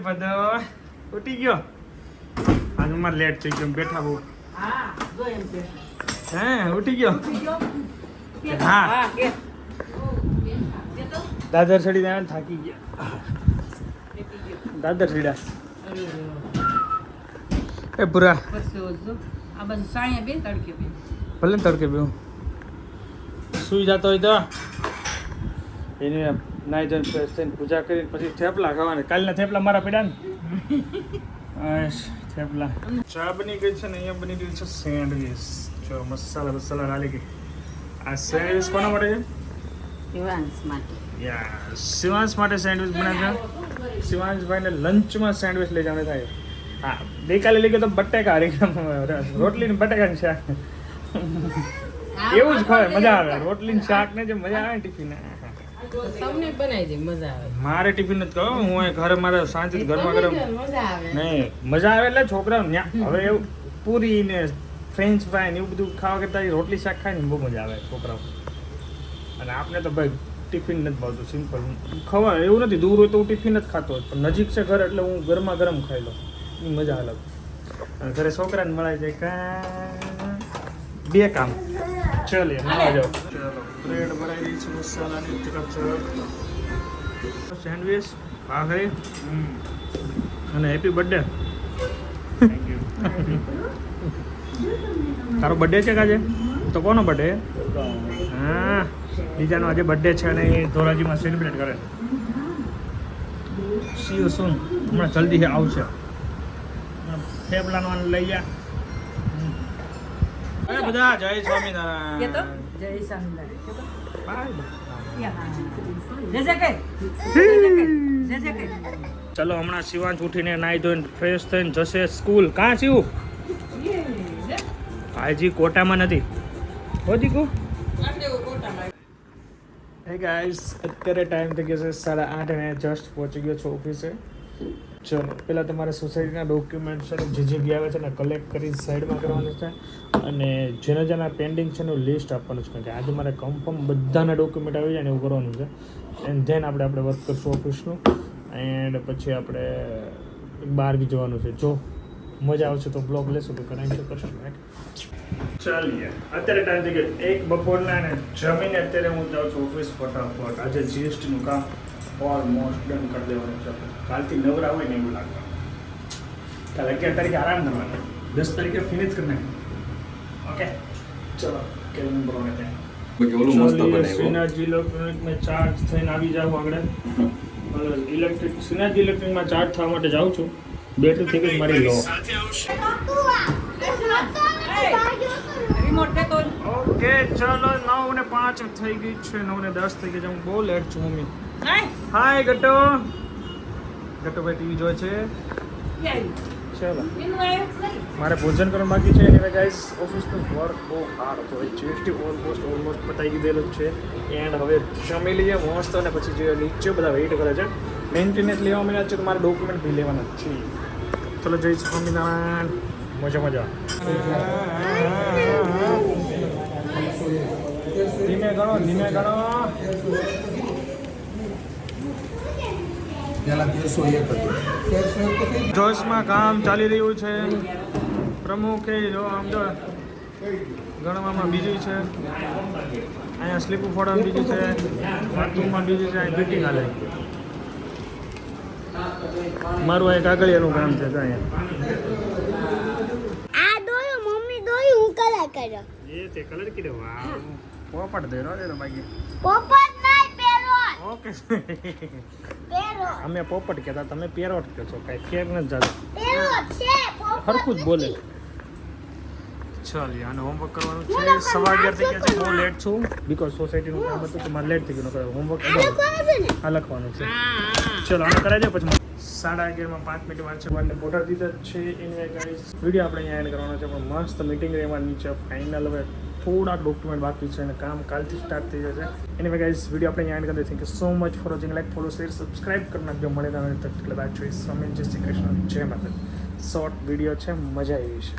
બધો ઉઠી ગયો આજ મારે લેટ થઈ ગયો બેઠા બહુ હા ઉઠી ગયો હા દાદર ચડી જાય થાકી ગયા દાદર ચડ્યા એ પૂરા ભલે તડકે બે સુઈ જતો હોય તો એને નાઈ જઈને ફ્રેશ થઈને પૂજા કરીને પછી થેપલા ખાવાના કાલના થેપલા મારા પડ્યા ને થેપલા ચા બની ગઈ છે ને અહીંયા બની ગઈ છે સેન્ડવીચ જો મસાલા ડાલી ગઈ આ સેન્ડવીચ કોના માટે છે શિવાંશ માટે સેન્ડવીચ બનાવે છે શિવાંશભાઈને લંચમાં સેન્ડવીચ લઈ જવાનું થાય હા ગઈકાલે લઈ ગયો તો બટેકા રોટલી ને બટેકાનું શાક એવું જ ખાય મજા આવે રોટલી શાક ને જે મજા આવે ટિફિન તમને બનાવી દે મજા આવે મારે ટિફિન જ કહો હું ઘરે મારે શાંતિ ઘરમાં ગરમ નહીં મજા આવે એટલે છોકરાઓ હવે એવું પૂરી ને ફ્રેન્ચ ફ્રાય ને એવું બધું ખાવા કરતા રોટલી શાક ખાય ને બહુ મજા આવે છોકરાઓ અને આપણે તો ભાઈ ટિફિન નથી ભાવતું સિમ્પલ ખવાય એવું નથી દૂર હોય તો હું ટિફિન જ ખાતો હોય પણ નજીક છે ઘર એટલે હું ગરમા ગરમ ખાઈ લઉં એ મજા અલગ અને ઘરે છોકરાને મળાય જાય કા બે કામ ચાલે નવા જાઓ ચલો બ્રેડ ભરાઈ રહી છે મસાલાની તરફ સેન્ડવીચ ભાખરી અને હેપી બર્થડે થેન્ક યુ તારો બર્થડે છે કાજે તો કોનો બર્થડે હા બીજાનો આજે બર્થડે છે અને એ ધોરાજીમાં સેલિબ્રેટ કરે સી યુ સૂન હમણાં જલ્દી આવશે થેપલાનો લઈ જા અરે બધા જય સ્વામિનારાયણ જય ચલો હમણાં શિવાંશ ઉઠીને નાઈ ધોઈને ફ્રેશ થઈને જશે સ્કૂલ કાં શિવ હાજી કોટામાં નથી હોજી કો હે ગાઈસ અત્યારે ટાઈમ થઈ ગયો છે 8:30 અને જસ્ટ પહોંચી ગયો છું ઓફિસે ચલો પહેલાં તમારે સોસાયટીના ડોક્યુમેન્ટ છે જે જગ્યા આવે છે ને કલેક્ટ કરી સાઈડમાં કરવાનું છે અને જેના પેન્ડિંગ છે એનું લિસ્ટ આપવાનું છે કારણ કે આજે મારે કન્ફર્મ બધાના ડોક્યુમેન્ટ આવી જાય ને એવું કરવાનું છે એન્ડ ધેન આપણે વર્ક કરશું ઓફિસનું એન્ડ પછી આપણે બહાર બી જવાનું છે જો મજા આવશે તો બ્લોગ લેશું તો કરાવી કરશું ચાલીએ અત્યારે ટાઈમ થઈ ગયો 1 બપોરના ને જમીને અત્યારે હું જાઉં છું ઓફિસ ફટાફટ આજે જીએસટીનું કામ ઓલમોસ્ટ ડન કરી દેવાનું છે કાલથી નવરા હોય ને એવું લાગવાનું કાલે 11 તારીખે આરામ કરવાનો 10 તારીખે ફિનિશ કરી નાખી ઓકે ચલો કેવું બરોને ત્યાં સિનાજી ઇલેક્ટ્રોનિકમાં ચાર્જ થઈને આવી જાઉં આગળ સિનાજી ઇલેક્ટ્રોનિકમાં ચાર્જ થવા માટે જાઉં છું બેટરી થઈ ગઈ મારી લો ઓકે ચલો 9:05 થઈ ગઈ છે 9:10 થઈ ગઈ છે હું બહુ લેટ છું મમ્મી હાય ગટ્ટો ભાઈ ટીવી જોવે છે ચલો મારે ભોજન કરવાનું બાકી છે અને ગાઈસ ઓફિસનું વર્ક બહુ હાર્ડ હતો જીએસટી ઓલમોસ્ટ પતાવી દીધેલું છે એન્ડ હવે જમી લઈએ મસ્ત અને પછી જે નીચે બધા વેઇટ કરે છે મેન્ટેનન્સ લેવા મળ્યા છે તો મારે ડોક્યુમેન્ટ બી લેવાના છે ચલો જય સ્વામિનારાયણ મજા ધીમે ગણો જોશમાં કામ ચાલી રહ્યું છે પ્રમુખે જો આમ જો ગણવામાં બીજી છે અહીંયા સ્લીપો ફોડવામાં બીજી છે બાથરૂમમાં બીજી છે અહીં ફિટિંગ હાલે મારું આ કાગળિયાનું કામ છે અહીંયા આ દોયો મમ્મી દોયો હું કલર કર્યો એ તે કલર કીધો વાહ પોપટ દે નો દે બાકી પોપટ નહીં પેરોટ ઓકે પેરોટ અમે પોપટ કહેતા તમે પેરોટ કહો છો કઈ ફેર ન જાતો પેરોટ છે પોપટ હરખું જ બોલે ચાલ આને હોમવર્ક કરવાનું છે 11:30 થઈ ગયા છે બહુ લેટ છું બીકોઝ સોસાયટીનું કામ હતું તો મારે લેટ થઈ ગયું હોમવર્ક આ લખવાનું છે ચલો આને કરાવી દે પછી 11:30 માં 5 મિનિટ વાર છે વન બોર્ડર દીધા છે એની ગાઈસ વિડીયો આપણે અહીંયા એન્ડ કરવાનો છે પણ મસ્ત મીટિંગ રહેવાની છે ફાઇનલ હવે થોડાક ડોક્યુમેન્ટ બાકી છે અને કામ કાલથી સ્ટાર્ટ થઈ જશે એની ગાઈસ વિડીયો આપણે અહીંયા એન્ડ કરી દઈએ thank you so much for watching like follow share subscribe કરી નાખજો મળે તમને તક એટલે બાદ જોઈશ સ્વામી જય શ્રી કૃષ્ણ જય માતા શોર્ટ વિડીયો છે મજા આવી છે